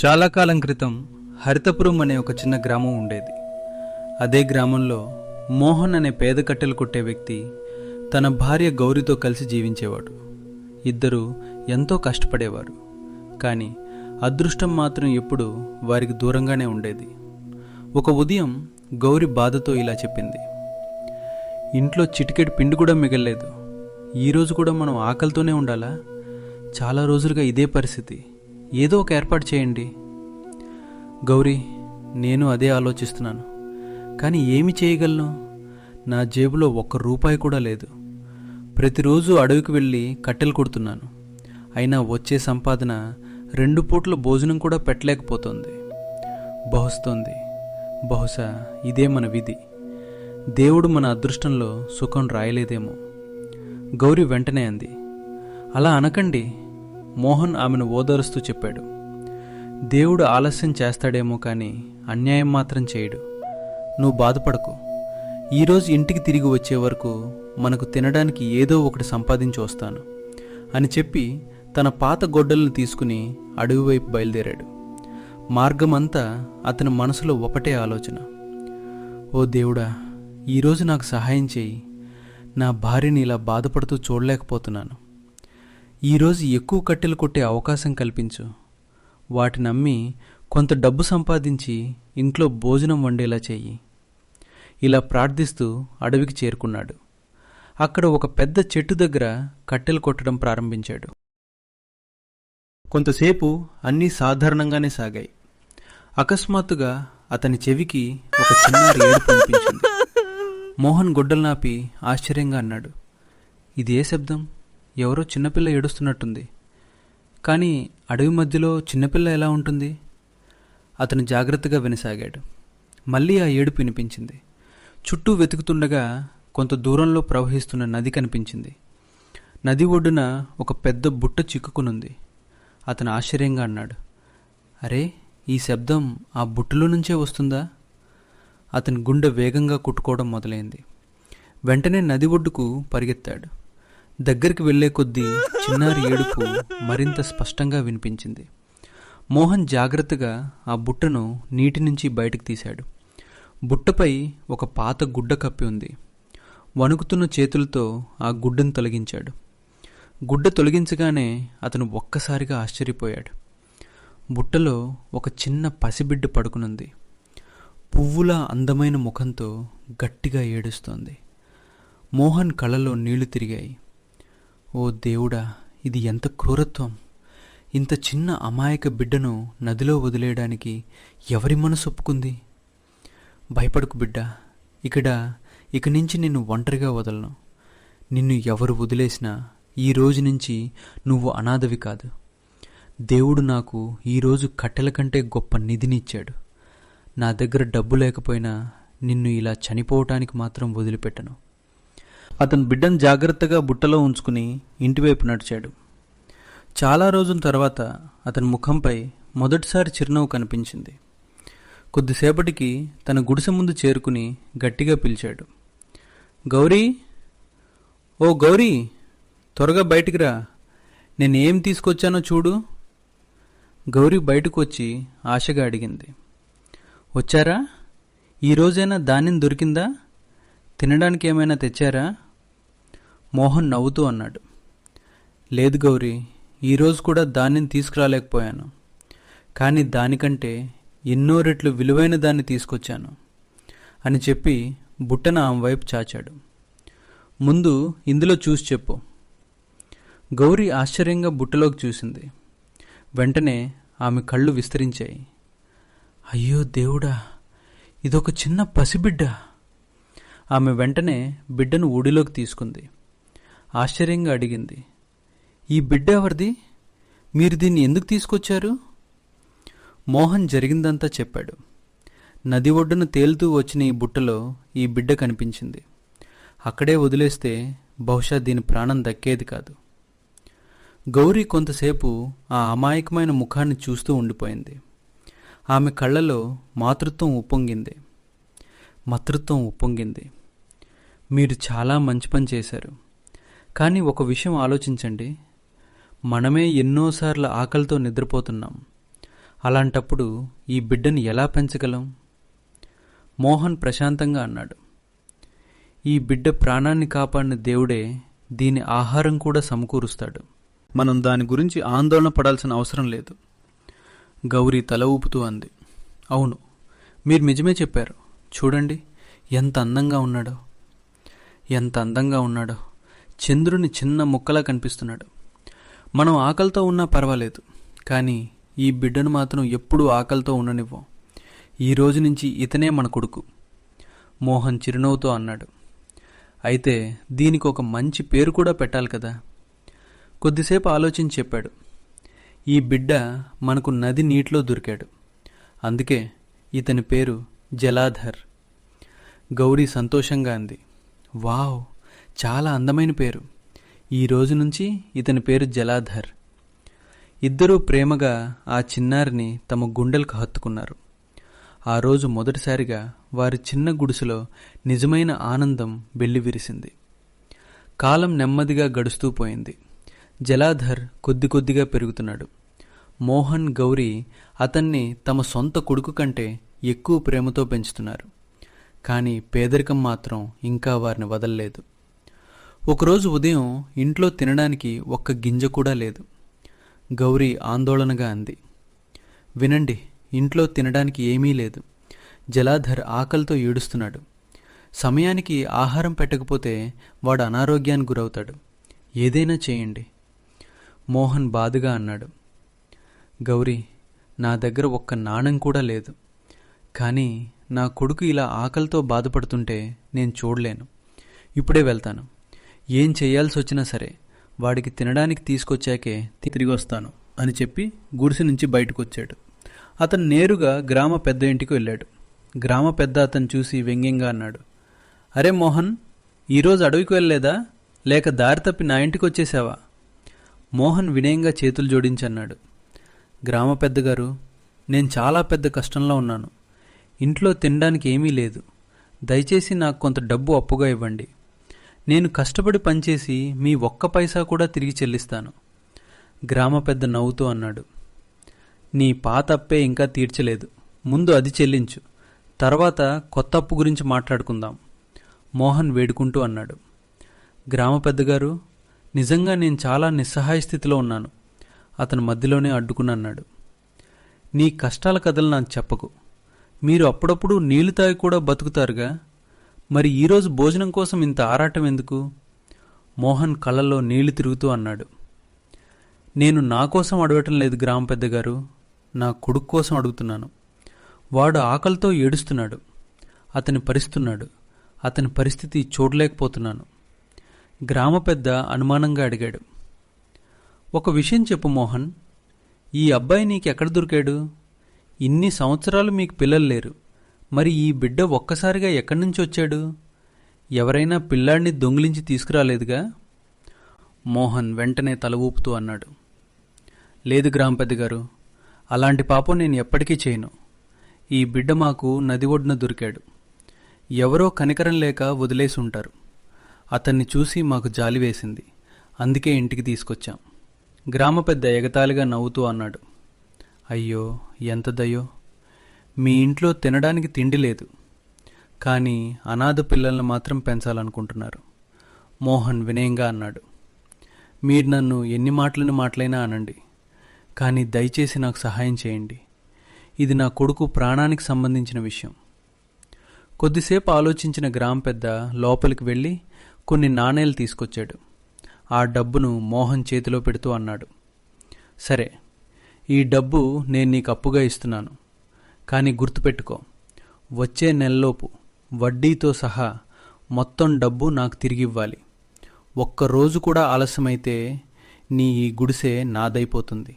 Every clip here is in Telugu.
చాలా కాలం క్రితం హరితపురం అనే ఒక చిన్న గ్రామం ఉండేది. అదే గ్రామంలో మోహన్ అనే పేద కట్టెలు కొట్టే వ్యక్తి తన భార్య గౌరితో కలిసి జీవించేవాడు. ఇద్దరూ ఎంతో కష్టపడేవారు. కానీ అదృష్టం మాత్రం ఎప్పుడూ వారికి దూరంగానే ఉండేది. ఒక ఉదయం గౌరి బాధతో ఇలా చెప్పింది, ఇంట్లో చిటికెడు పిండి కూడా మిగల్లేదు. ఈరోజు కూడా మనం ఆకలితోనే ఉండాలా? చాలా రోజులుగా ఇదే పరిస్థితి. ఏదో ఒక ఏర్పాటు చేయండి. గౌరీ, నేను అదే ఆలోచిస్తున్నాను. కానీ ఏమి చేయగలను? నా జేబులో ₹1 కూడా లేదు. ప్రతిరోజు అడవికి వెళ్ళి కట్టెలు కొడుతున్నాను. అయినా వచ్చే సంపాదన 2 పూట్ల భోజనం కూడా పెట్టలేకపోతుంది. బహుశా ఇదే మన విధి. దేవుడు మన అదృష్టంలో సుఖం రాయలేదేమో. గౌరీ వెంటనే అంది, అలా అనకండి. మోహన్ ఆమెను ఓదారుస్తూ చెప్పాడు, దేవుడు ఆలస్యం చేస్తాడేమో కానీ అన్యాయం మాత్రం చేయడు. నువ్వు బాధపడకు. ఈరోజు ఇంటికి తిరిగి వచ్చే వరకు మనకు తినడానికి ఏదో ఒకటి సంపాదించి వస్తాను అని చెప్పి తన పాత గొడ్డలను తీసుకుని అడవి వైపు బయలుదేరాడు. మార్గమంతా అతని మనసులో ఒకటే ఆలోచన, ఓ దేవుడా, ఈరోజు నాకు సహాయం చేయి. నా భార్యని ఇలా బాధపడుతూ చూడలేకపోతున్నాను. ఈరోజు ఎక్కువ కట్టెలు కొట్టే అవకాశం కల్పించు. వాటిని అమ్మి కొంత డబ్బు సంపాదించి ఇంట్లో భోజనం వండేలా చెయ్యి. ఇలా ప్రార్థిస్తూ అడవికి చేరుకున్నాడు. అక్కడ ఒక పెద్ద చెట్టు దగ్గర కట్టెలు కొట్టడం ప్రారంభించాడు. కొంతసేపు అన్నీ సాధారణంగానే సాగాయి. అకస్మాత్తుగా అతని చెవికి ఒక చిన్నారి ఏడుపు వినిపించింది. మోహన్ గొడ్డలు నాపి ఆశ్చర్యంగా అన్నాడు, ఇది ఏ శబ్దం? ఎవరో చిన్నపిల్ల ఏడుస్తున్నట్టుంది. కానీ అడవి మధ్యలో చిన్నపిల్ల ఎలా ఉంటుంది? అతను జాగ్రత్తగా వినసాగాడు. మళ్ళీ ఆ ఏడుపు వినిపించింది. చుట్టూ వెతుకుతుండగా కొంత దూరంలో ప్రవహిస్తున్న నది కనిపించింది. నది ఒడ్డున ఒక పెద్ద బుట్ట చిక్కుకునుంది. అతను ఆశ్చర్యంగా అన్నాడు, అరే, ఈ శబ్దం ఆ బుట్టలో నుంచే వస్తుందా? అతని గుండె వేగంగా కొట్టుకోవడం మొదలైంది. వెంటనే నది ఒడ్డుకు పరిగెత్తాడు. దగ్గరికి వెళ్లే కొద్దీ చిన్నారి ఏడుపు మరింత స్పష్టంగా వినిపించింది. మోహన్ జాగ్రత్తగా ఆ బుట్టను నీటి నుంచి బయటకు తీశాడు. బుట్టపై ఒక పాత గుడ్డ కప్పి ఉంది. వణుకుతున్న చేతులతో ఆ గుడ్డను తొలగించాడు. గుడ్డ తొలగించగానే అతను ఒక్కసారిగా ఆశ్చర్యపోయాడు. బుట్టలో ఒక చిన్న పసిబిడ్డ పడుకునుంది. పువ్వులా అందమైన ముఖంతో గట్టిగా ఏడుస్తోంది. మోహన్ కళ్ళలో నీళ్లు తిరిగాయి. ఓ దేవుడా, ఇది ఎంత క్రూరత్వం! ఇంత చిన్న అమాయక బిడ్డను నదిలో వదిలేయడానికి ఎవరి మనసు ఒప్పుకుంది? భయపడకు బిడ్డా, ఇక నుంచి నిన్ను ఒంటరిగా వదలను. నిన్ను ఎవరు వదిలేసినా ఈ రోజు నుంచి నువ్వు అనాథవి కాదు. దేవుడు నాకు ఈరోజు కట్టెల కంటే గొప్ప నిధినిచ్చాడు. నా దగ్గర డబ్బు లేకపోయినా నిన్ను ఇలా చనిపోవటానికి మాత్రం వదిలిపెట్టను. అతను బిడ్డను జాగ్రత్తగా బుట్టలో ఉంచుకుని ఇంటివైపు నడిచాడు. చాలా రోజుల తర్వాత అతని ముఖంపై మొదటిసారి చిరునవ్వు కనిపించింది. కొద్దిసేపటికి తన గుడిసె ముందు చేరుకుని గట్టిగా పిలిచాడు, గౌరీ, ఓ గౌరీ, త్వరగా బయటికి రా. నేనేం తీసుకొచ్చానో చూడు. గౌరీ బయటకు వచ్చి ఆశగా అడిగింది, వచ్చారా? ఈరోజైనా ధాన్యం దొరికిందా? తినడానికి ఏమైనా తెచ్చారా? మోహన్ నవ్వుతూ అన్నాడు, లేదు గౌరీ, ఈరోజు కూడా ధాన్యం తీసుకురాలేకపోయాను. కానీ దానికంటే ఎన్నో రెట్లు విలువైన దాన్ని తీసుకొచ్చాను అని చెప్పి బుట్టన ఆమె వైపు చాచాడు. ముందు ఇందులో చూసి చెప్పు. గౌరీ ఆశ్చర్యంగా బుట్టలోకి చూసింది. వెంటనే ఆమె కళ్ళు విస్తరించాయి. అయ్యో దేవుడా, ఇదొక చిన్న పసిబిడ్డ. ఆమె వెంటనే బిడ్డను ఊడిలోకి తీసుకుంది. ఆశ్చర్యంగా అడిగింది, ఈ బిడ్డ ఎవరిది? మీరు దీన్ని ఎందుకు తీసుకొచ్చారు? మోహన్ జరిగిందంతా చెప్పాడు. నది ఒడ్డున తేలుతూ వచ్చిన ఈ బుట్టలో ఈ బిడ్డ కనిపించింది. అక్కడే వదిలేస్తే బహుశా దీని ప్రాణం దక్కేది కాదు. గౌరీ కొంతసేపు ఆ అమాయకమైన ముఖాన్ని చూస్తూ ఉండిపోయింది. ఆమె కళ్ళలో మాతృత్వం ఉప్పొంగింది. మీరు చాలా మంచి పని చేశారు. కానీ ఒక విషయం ఆలోచించండి. మనమే ఎన్నోసార్లు ఆకలితో నిద్రపోతున్నాం. అలాంటప్పుడు ఈ బిడ్డని ఎలా పెంచగలం? మోహన్ ప్రశాంతంగా అన్నాడు, ఈ బిడ్డ ప్రాణాన్ని కాపాడిన దేవుడే దీని ఆహారం కూడా సమకూరుస్తాడు. మనం దాని గురించి ఆందోళన పడాల్సిన అవసరం లేదు. గౌరీ తల ఊపుతూ అంది, అవును, మీరు నిజమే చెప్పారు. చూడండి ఎంత అందంగా ఉన్నాడో, ఎంత అందంగా ఉన్నాడో. చంద్రుని చిన్న ముక్కలా కనిపిస్తున్నాడు. మనం ఆకలితో ఉన్నా పర్వాలేదు, కానీ ఈ బిడ్డను మాత్రం ఎప్పుడూ ఆకలితో ఉండనివ్వం. ఈ రోజు నుంచి ఇతనే మన కొడుకు. మోహన్ చిరునవ్వుతో అన్నాడు, అయితే దీనికి ఒక మంచి పేరు కూడా పెట్టాలి కదా. కొద్దిసేపు ఆలోచించి చెప్పాడు, ఈ బిడ్డ మనకు నది నీటిలో దొరికాడు, అందుకే ఇతని పేరు జలాధర్. గౌరీ సంతోషంగా అంది, వావ్, చాలా అందమైన పేరు. ఈ రోజు నుంచి ఇతని పేరు జలాధర్. ఇద్దరూ ప్రేమగా ఆ చిన్నారిని తమ గుండెలకు హత్తుకున్నారు. ఆ రోజు మొదటిసారిగా వారి చిన్న గుడిసెలో నిజమైన ఆనందం వెల్లివిరిసింది. కాలం నెమ్మదిగా గడుస్తూ పోయింది. జలాధర్ కొద్ది కొద్దిగా పెరుగుతున్నాడు. మోహన్, గౌరీ అతన్ని తమ సొంత కొడుకు కంటే ఎక్కువ ప్రేమతో పెంచుతున్నారు. కానీ పేదరికం మాత్రం ఇంకా వారిని వదల్లేదు. ఒకరోజు ఉదయం ఇంట్లో తినడానికి ఒక్క గింజ కూడా లేదు. గౌరీ ఆందోళనగా అంది, వినండి, ఇంట్లో తినడానికి ఏమీ లేదు. జలాధర్ ఆకలితో ఏడుస్తున్నాడు. సమయానికి ఆహారం పెట్టకపోతే వాడు అనారోగ్యానికి గురవుతాడు. ఏదైనా చేయండి. మోహన్ బాధగా అన్నాడు, గౌరీ, నా దగ్గర ఒక్క నాణెం కూడా లేదు. కానీ నా కొడుకు ఇలా ఆకలితో బాధపడుతుంటే నేను చూడలేను. ఇప్పుడే వెళ్తాను. ఏం చేయాల్సి వచ్చినా సరే వాడికి తినడానికి తీసుకొచ్చాకే తిరిగి వస్తాను అని చెప్పి గుడిసె నుంచి బయటకు వచ్చాడు. అతను నేరుగా గ్రామ పెద్ద ఇంటికి వెళ్ళాడు. గ్రామ పెద్ద అతను చూసి వ్యంగ్యంగా అన్నాడు, అరే మోహన్, ఈరోజు అడవికి వెళ్ళలేదా, లేక దారి తప్పి నా ఇంటికి వచ్చేసావా? మోహన్ వినయంగా చేతులు జోడించి అన్నాడు, గ్రామ పెద్దగారు, నేను చాలా పెద్ద కష్టంలో ఉన్నాను. ఇంట్లో తినడానికి ఏమీ లేదు. దయచేసి నాకు కొంత డబ్బు అప్పుగా ఇవ్వండి. నేను కష్టపడి పనిచేసి మీ ఒక్క పైసా కూడా తిరిగి చెల్లిస్తాను. గ్రామ పెద్ద నవ్వుతూ అన్నాడు, నీ పాత అప్పే ఇంకా తీర్చలేదు, ముందు అది చెల్లించు, తర్వాత కొత్త అప్పు గురించి మాట్లాడుకుందాం. మోహన్ వేడుకుంటూ అన్నాడు. గ్రామ పెద్దగారు, నిజంగా నేను చాలా నిస్సహాయ స్థితిలో ఉన్నాను. అతను మధ్యలోనే అడ్డుకుని అన్నాడు, నీ కష్టాల కథలు నాకు చెప్పకు. మీరు అప్పుడప్పుడు నీళ్లు తాగి కూడా బతుకుతారుగా, మరి ఈరోజు భోజనం కోసం ఇంత ఆరాటం ఎందుకు? మోహన్ కళ్ళల్లో నీళ్లు తిరుగుతూ అన్నాడు, నేను నా కోసం అడగటం లేదు గ్రామ పెద్దగారు, నా కొడుకు కోసం అడుగుతున్నాను. వాడు ఆకలితో ఏడుస్తున్నాడు. అతని పరిస్థితి చూడలేకపోతున్నాను. గ్రామ పెద్ద అనుమానంగా అడిగాడు, ఒక విషయం చెప్పు మోహన్, ఈ అబ్బాయి నీకెక్కడ దొరికాడు? ఇన్ని సంవత్సరాలు మీకు పిల్లలు లేరు, మరి ఈ బిడ్డ ఒక్కసారిగా ఎక్కడి నుంచి వచ్చాడు? ఎవరైనా పిల్లాడిని దొంగిలించి తీసుకురాలేదుగా? మోహన్ వెంటనే తల ఊపుతూ అన్నాడు, లేదు గ్రామ పెద్దగారు, అలాంటి పాపం నేను ఎప్పటికీ చేయను. ఈ బిడ్డ మాకు నది ఒడ్డున దొరికాడు. ఎవరో కనికరం లేక వదిలేసి ఉంటారు. అతన్ని చూసి మాకు జాలి వేసింది, అందుకే ఇంటికి తీసుకొచ్చాం. గ్రామ పెద్ద ఎగతాళిగా నవ్వుతూ అన్నాడు, అయ్యో ఎంత దయో, మీ ఇంట్లో తినడానికి తిండి లేదు, కానీ అనాథ పిల్లల్ని మాత్రం పెంచాలనుకుంటున్నారు. మోహన్ వినయంగా అన్నాడు, మీరు నన్ను ఎన్ని మాటలైనా అనండి, కానీ దయచేసి నాకు సహాయం చేయండి. ఇది నా కొడుకు ప్రాణానికి సంబంధించిన విషయం. కొద్దిసేపు ఆలోచించిన గ్రామ పెద్ద లోపలికి వెళ్ళి కొన్ని నాణేలు తీసుకొచ్చాడు. ఆ డబ్బును మోహన్ చేతిలో పెడుతూ అన్నాడు, సరే, ఈ డబ్బు నేను నీకు అప్పుగా ఇస్తున్నాను, కానీ గుర్తుపెట్టుకో, వచ్చే నెలలోపు వడ్డీతో సహా మొత్తం డబ్బు నాకు తిరిగి ఇవ్వాలి. ఒక్కరోజు కూడా ఆలస్యమైతే నీ ఈ గుడిసె నాదైపోతుంది.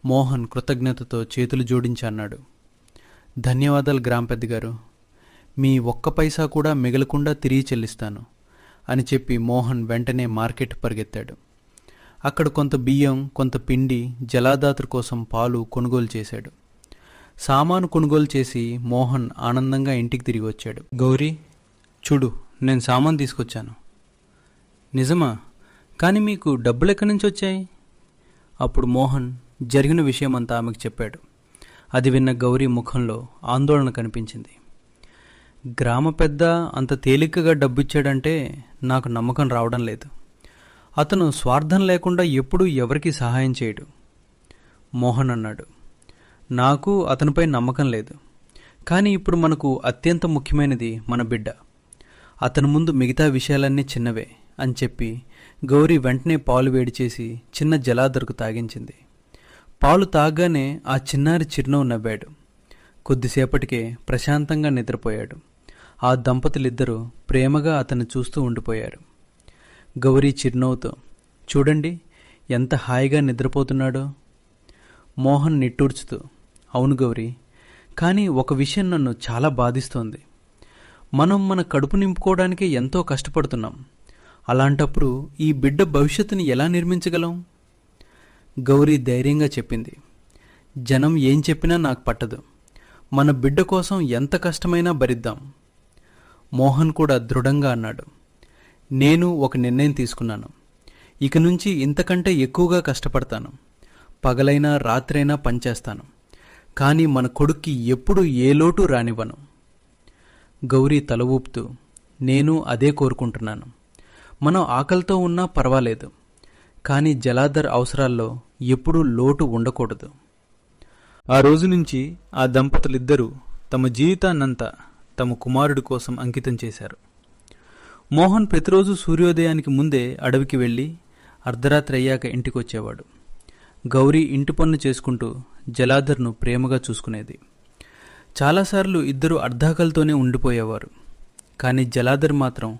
మోహన్ కృతజ్ఞతతో చేతులు జోడించి అన్నాడు, ధన్యవాదాలు గ్రామ పెద్దగారు, మీ ఒక్క పైసా కూడా మిగలకుండా తిరిగి చెల్లిస్తాను అని చెప్పి మోహన్ వెంటనే మార్కెట్ పరిగెత్తాడు. అక్కడ కొంత బియ్యం, కొంత పిండి, జలాదాతృ కోసం పాలు కొనుగోలు చేశాడు. సామాను కొనుగోలు చేసి మోహన్ ఆనందంగా ఇంటికి తిరిగి వచ్చాడు. గౌరీ, చూడు, నేను సామాను తీసుకొచ్చాను. నిజమా? కానీ మీకు డబ్బులు ఎక్కడి నుంచి వచ్చాయి? అప్పుడు మోహన్ జరిగిన విషయమంతా ఆమెకు చెప్పాడు. అది విన్న గౌరీ ముఖంలో ఆందోళన కనిపించింది. గ్రామ పెద్ద అంత తేలికగా డబ్బిచ్చాడంటే నాకు నమ్మకం రావడం లేదు. అతను స్వార్థం లేకుండా ఎప్పుడూ ఎవరికీ సహాయం చేయడు. మోహన్ అన్నాడు. నాకు అతనిపై నమ్మకం లేదు. కానీ ఇప్పుడు మనకు అత్యంత ముఖ్యమైనది మన బిడ్డ. అతని ముందు మిగతా విషయాలన్నీ చిన్నవే అని చెప్పి గౌరీ వెంటనే పాలు వేడి చేసి చిన్న జలాధర్కు తాగించింది. పాలు తాగగానే ఆ చిన్నారి చిరునవ్వు నవ్వాడు. కొద్దిసేపటికే ప్రశాంతంగా నిద్రపోయాడు. ఆ దంపతులిద్దరూ ప్రేమగా అతన్ని చూస్తూ ఉండిపోయారు. గౌరీ చిరునవ్వుతో, చూడండి ఎంత హాయిగా నిద్రపోతున్నాడో. మోహన్ నిట్టూర్చుతూ, అవును గౌరీ, కానీ ఒక విషయం నన్ను చాలా బాధిస్తోంది. మనం మన కడుపు నింపుకోవడానికే ఎంతో కష్టపడుతున్నాం. అలాంటప్పుడు ఈ బిడ్డ భవిష్యత్తుని ఎలా నిర్మించగలం? గౌరీ ధైర్యంగా చెప్పింది. జనం ఏం చెప్పినా నాకు పట్టదు. మన బిడ్డ కోసం ఎంత కష్టమైనా భరిద్దాం. మోహన్ కూడా దృఢంగా అన్నాడు. నేను ఒక నిర్ణయం తీసుకున్నాను. ఇక నుంచి ఇంతకంటే ఎక్కువగా కష్టపడతాను. పగలైనా రాత్రైనా పనిచేస్తాను. కానీ మన కొడుక్కి ఎప్పుడు ఏ లోటు రానివ్వను. గౌరీ తల ఊపుతూ, నేను అదే కోరుకుంటున్నాను. మనం ఆకలితో ఉన్నా పర్వాలేదు, కానీ జలాధర్ అవసరాల్లో ఎప్పుడూ లోటు ఉండకూడదు. ఆ రోజు నుంచి ఆ దంపతులిద్దరూ తమ జీవితాన్నంతా తమ కుమారుడి కోసం అంకితం చేశారు. మోహన్ ప్రతిరోజు సూర్యోదయానికి ముందే అడవికి వెళ్ళి అర్ధరాత్రి అయ్యాక ఇంటికొచ్చేవాడు. గౌరీ ఇంటి పన్ను చేసుకుంటూ జలాధర్ను ప్రేమగా చూసుకునేది. చాలాసార్లు ఇద్దరు అర్ధాకలితోనే ఉండిపోయేవారు. కానీ జలాధర్ మాత్రం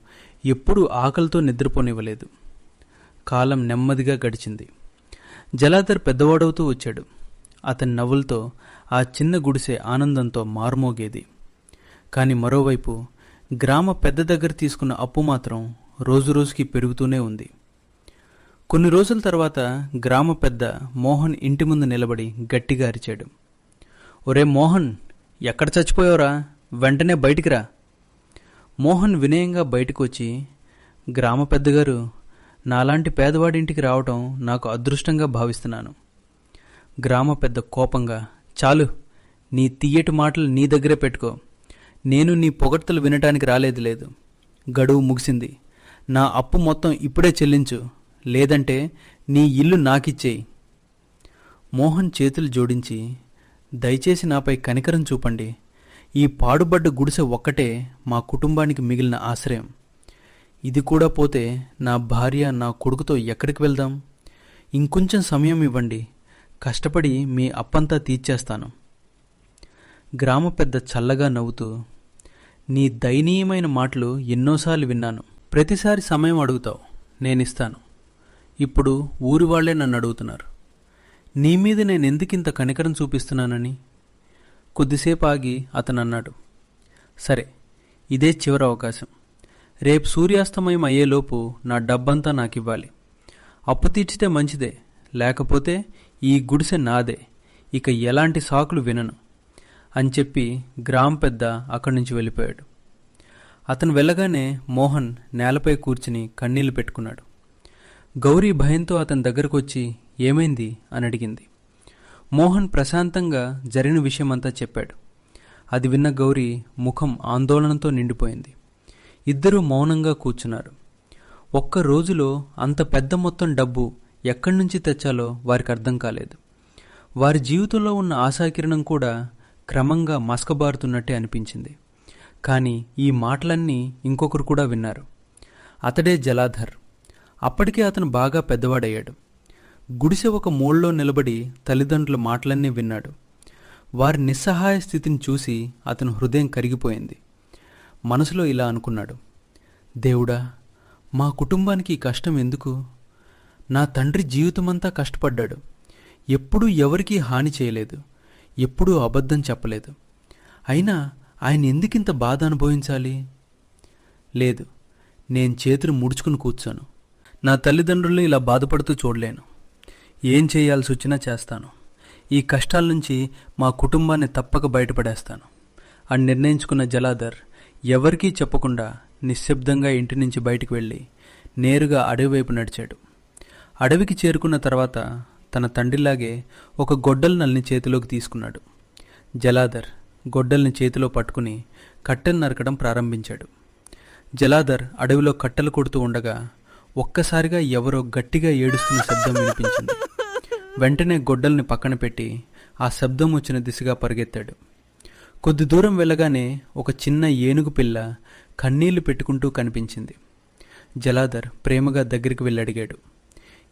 ఎప్పుడూ ఆకలితో నిద్రపోనివ్వలేదు. కాలం నెమ్మదిగా గడిచింది. జలాధర్ పెద్దవాడవుతూ వచ్చాడు. అతని నవ్వులతో ఆ చిన్న గుడిసె ఆనందంతో మారుమోగేది. కానీ మరోవైపు గ్రామ పెద్ద దగ్గర తీసుకున్న అప్పు మాత్రం రోజురోజుకి పెరుగుతూనే ఉంది. కొన్ని రోజుల తర్వాత గ్రామ పెద్ద మోహన్ ఇంటి ముందు నిలబడి గట్టిగా అరిచాడు. ఒరే మోహన్, ఎక్కడ చచ్చిపోయావురా? వెంటనే బయటికి రా. మోహన్ వినయంగా బయటకు వచ్చి, గ్రామ పెద్దగారు, నాలాంటి పేదవాడింటికి రావటం నాకు అదృష్టంగా భావిస్తున్నాను. గ్రామ పెద్ద కోపంగా, చాలు, నీ తియ్యటి మాటలు నీ దగ్గరే పెట్టుకో. నేను నీ పొగడ్తలు వినటానికి రాలేదు. గడువు ముగిసింది. నా అప్పు మొత్తం ఇప్పుడే చెల్లించు, లేదంటే నీ ఇల్లు నాకిచ్చేయి. మోహన్ చేతులు జోడించి, దయచేసి నాపై కనికరం చూపండి. ఈ పాడుబడ్డ గుడిసె ఒక్కటే మా కుటుంబానికి మిగిలిన ఆశ్రయం. ఇది కూడా పోతే నా భార్య, నా కొడుకుతో ఎక్కడికి వెళ్దాం? ఇంకొంచెం సమయం ఇవ్వండి. కష్టపడి మీ అప్పంతా తీర్చేస్తాను. గ్రామ పెద్ద చల్లగా నవ్వుతూ, నీ దయనీయమైన మాటలు ఎన్నోసార్లు విన్నాను. ప్రతిసారి సమయం అడుగుతావు, నేనిస్తాను. ఇప్పుడు ఊరి వాళ్లే నన్ను అడుగుతున్నారు, నీ మీద నేనెందుకింత కనికరం చూపిస్తున్నానని. కొద్దిసేపు ఆగి అతను అన్నాడు, సరే, ఇదే చివరి అవకాశం. రేపు సూర్యాస్తమయం అయ్యేలోపు నా డబ్బంతా నాకివ్వాలి. అప్పు తీర్చితే మంచిదే, లేకపోతే ఈ గుడిసె నాదే. ఇక ఎలాంటి సాకులు వినను అని చెప్పి గ్రామ పెద్ద అక్కడి నుంచి వెళ్ళిపోయాడు. అతను వెళ్ళగానే మోహన్ నేలపై కూర్చుని కన్నీళ్లు పెట్టుకున్నాడు. గౌరీ భయంతో అతని దగ్గరకు వచ్చి, ఏమైంది అని అడిగింది. మోహన్ ప్రశాంతంగా జరిగిన విషయమంతా చెప్పాడు. అది విన్న గౌరీ ముఖం ఆందోళనతో నిండిపోయింది. ఇద్దరూ మౌనంగా కూర్చున్నారు. ఒక్క రోజులో అంత పెద్ద మొత్తం డబ్బు ఎక్కడి నుంచి తెచ్చాలో వారికి అర్థం కాలేదు. వారి జీవితంలో ఉన్న ఆశాకిరణం కూడా క్రమంగా మసకబారుతున్నట్టే అనిపించింది. కానీ ఈ మాటలన్నీ ఇంకొకరు కూడా విన్నారు. అతడే జలాధర్. అప్పటికే అతను బాగా పెద్దవాడయ్యాడు. గుడిసె ఒక మూలలో నిలబడి తల్లిదండ్రుల మాటలన్నీ విన్నాడు. వారి నిస్సహాయ స్థితిని చూసి అతను హృదయం కరిగిపోయింది. మనసులో ఇలా అనుకున్నాడు, దేవుడా, మా కుటుంబానికి ఈ కష్టం ఎందుకు? నా తండ్రి జీవితమంతా కష్టపడ్డాడు. ఎప్పుడూ ఎవరికీ హాని చేయలేదు, ఎప్పుడూ అబద్ధం చెప్పలేదు. అయినా ఆయన ఎందుకింత బాధ అనుభవించాలి? లేదు, నేను చేతులు ముడుచుకుని కూర్చోను. నా తల్లిదండ్రులు ఇలా బాధపడుతూ చూడలేను. ఏం చేయాల్సి వచ్చినా చేస్తాను. ఈ కష్టాల నుంచి మా కుటుంబాన్ని తప్పక బయటపడేస్తాను అని నిర్ణయించుకున్న జలాధర్ ఎవరికీ చెప్పకుండా నిశ్శబ్దంగా ఇంటి నుంచి బయటికి వెళ్ళి నేరుగా అడవి వైపు నడిచాడు. అడవికి చేరుకున్న తర్వాత తన తండ్రిలాగే ఒక గొడ్డల నల్ని చేతిలోకి తీసుకున్నాడు. జలాధర్ గొడ్డల్ని చేతిలో పట్టుకుని కట్టెలు నరకడం ప్రారంభించాడు. జలాధర్ అడవిలో కట్టెలు కొడుతూ ఉండగా ఒక్కసారిగా ఎవరో గట్టిగా ఏడుస్తున్న శబ్దం వినిపించింది. వెంటనే గొడ్డల్ని పక్కన పెట్టి ఆ శబ్దం వచ్చిన దిశగా పరిగెత్తాడు. కొద్ది దూరం వెళ్ళగానే ఒక చిన్న ఏనుగు పిల్ల కన్నీళ్లు పెట్టుకుంటూ కనిపించింది. జలాధర్ ప్రేమగా దగ్గరికి వెళ్ళి అడిగాడు,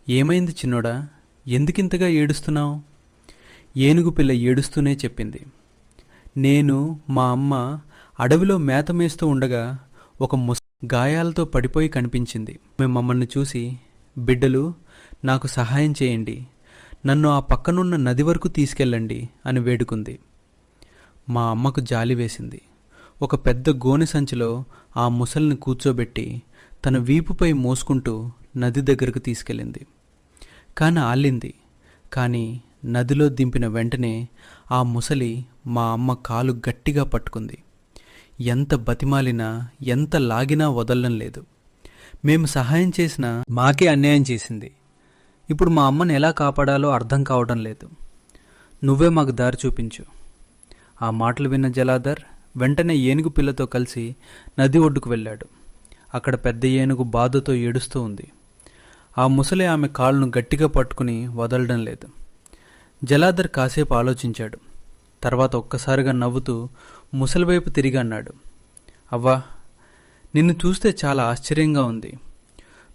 ఏమైంది చిన్నోడా, ఎందుకింతగా ఏడుస్తున్నావు? ఏనుగు పిల్ల ఏడుస్తూనే చెప్పింది, నేను మా అమ్మ అడవిలో మేత మేస్తూ ఉండగా ఒక గాయాలతో పడిపోయి కనిపించింది. మేము మమ్మల్ని చూసి, బిడ్డలు నాకు సహాయం చేయండి, నన్ను ఆ పక్కనున్న నది వరకు తీసుకెళ్ళండి అని వేడుకుంది. మా అమ్మకు జాలి వేసింది. ఒక పెద్ద గోనె సంచిలో ఆ ముసలిని కూర్చోబెట్టి తన వీపుపై మోసుకుంటూ నది దగ్గరకు తీసుకెళ్ళింది. కాని ఆలింది. కానీ నదిలో దింపిన వెంటనే ఆ ముసలి మా అమ్మ కాలు గట్టిగా పట్టుకుంది. ఎంత బతిమాలినా ఎంత లాగినా వదలడం లేదు. మేము సహాయం చేసినా మాకే అన్యాయం చేసింది. ఇప్పుడు మా అమ్మని ఎలా కాపాడాలో అర్థం కావడం లేదు. నువ్వే మాకు దారి చూపించు. ఆ మాటలు విన్న జలాధర్ వెంటనే ఏనుగు పిల్లతో కలిసి నది ఒడ్డుకు వెళ్ళాడు. అక్కడ పెద్ద ఏనుగు బాధతో ఏడుస్తూ ఉంది. ఆ ముసలి ఆమె కాళ్ళను గట్టిగా పట్టుకుని వదలడం లేదు. జలాధర్ కాసేపు ఆలోచించాడు. తర్వాత ఒక్కసారిగా నవ్వుతూ ముసలివైపు తిరిగి అన్నాడు, అవ్వా, నిన్ను చూస్తే చాలా ఆశ్చర్యంగా ఉంది.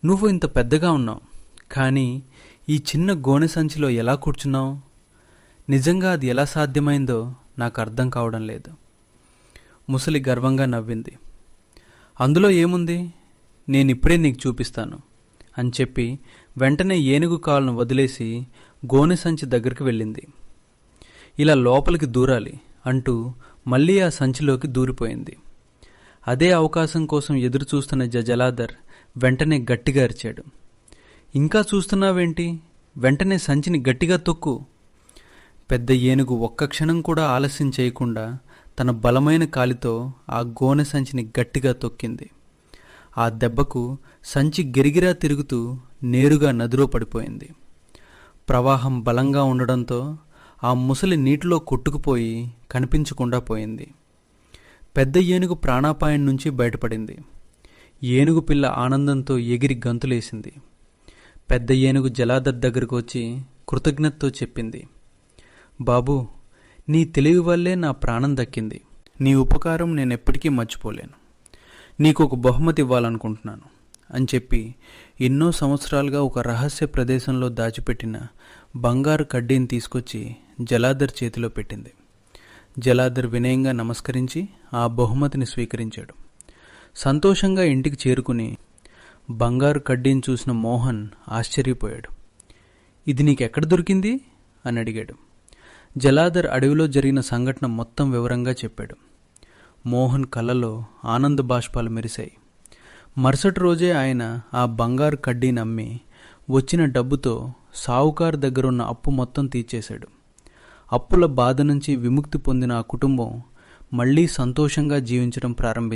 నువ్వు ఇంత పెద్దగా ఉన్నావు, కానీ ఈ చిన్న గోనె సంచిలో ఎలా కూర్చున్నావు? నిజంగా అది ఎలా సాధ్యమైందో నాకు అర్థం కావడం లేదు. ముసలి గర్వంగా నవ్వింది. అందులో ఏముంది, నేనిప్పుడే నీకు చూపిస్తాను అని చెప్పి వెంటనే ఏనుగు కాలును వదిలేసి గోనె సంచి దగ్గరికి వెళ్ళింది. ఇలా లోపలికి దూరాలి అంటూ మళ్ళీ ఆ సంచిలోకి దూరిపోయింది. అదే అవకాశం కోసం ఎదురు చూస్తున్న జలాధర్ వెంటనే గట్టిగా అరిచాడు, ఇంకా చూస్తున్నావేంటి, వెంటనే సంచిని గట్టిగా తొక్కు. పెద్ద ఏనుగు ఒక్క క్షణం కూడా ఆలస్యం చేయకుండా తన బలమైన కాలితో ఆ గోనె సంచిని గట్టిగా తొక్కింది. ఆ దెబ్బకు సంచి గిరిగిరా తిరుగుతూ నేరుగా నదిలో పడిపోయింది. ప్రవాహం బలంగా ఉండడంతో ఆ ముసలి నీటిలో కొట్టుకుపోయి కనిపించకుండా పోయింది. పెద్ద ఏనుగు ప్రాణాపాయం నుంచి బయటపడింది. ఏనుగు పిల్ల ఆనందంతో ఎగిరి గంతులేసింది. పెద్ద ఏనుగు జలాధర్ దగ్గరకు వచ్చి కృతజ్ఞతతో చెప్పింది, బాబూ, నీ తెలివి వల్లే నా ప్రాణం దక్కింది. నీ ఉపకారం నేనెప్పటికీ మర్చిపోలేను. నీకు ఒక బహుమతి ఇవ్వాలనుకుంటున్నాను అని చెప్పి ఎన్నో సంవత్సరాలుగా ఒక రహస్య ప్రదేశంలో దాచిపెట్టిన బంగారు కడ్డీని తీసుకొచ్చి జలాధర్ చేతిలో పెట్టింది. జలాధర్ వినయంగా నమస్కరించి ఆ బహుమతిని స్వీకరించాడు. సంతోషంగా ఇంటికి చేరుకుని బంగారు కడ్డీని చూసిన మోహన్ ఆశ్చర్యపోయాడు. ఇది నీకెక్కడ దొరికింది అని అడిగాడు. జలాధర్ అడవిలో జరిగిన సంఘటన మొత్తం వివరంగా చెప్పాడు. మోహన్ కళ్ళలో ఆనంద బాష్పాలు మెరిశాయి. మరుసటి రోజే ఆయన ఆ బంగారు కడ్డీని అమ్మి వచ్చిన డబ్బుతో సావుకారు దగ్గరున్న అప్పు మొత్తం తీర్చేశాడు. అప్పుల బాధ నుంచి విముక్తి పొందిన ఆ కుటుంబం మళ్లీ సంతోషంగా జీవించడం ప్రారంభించింది.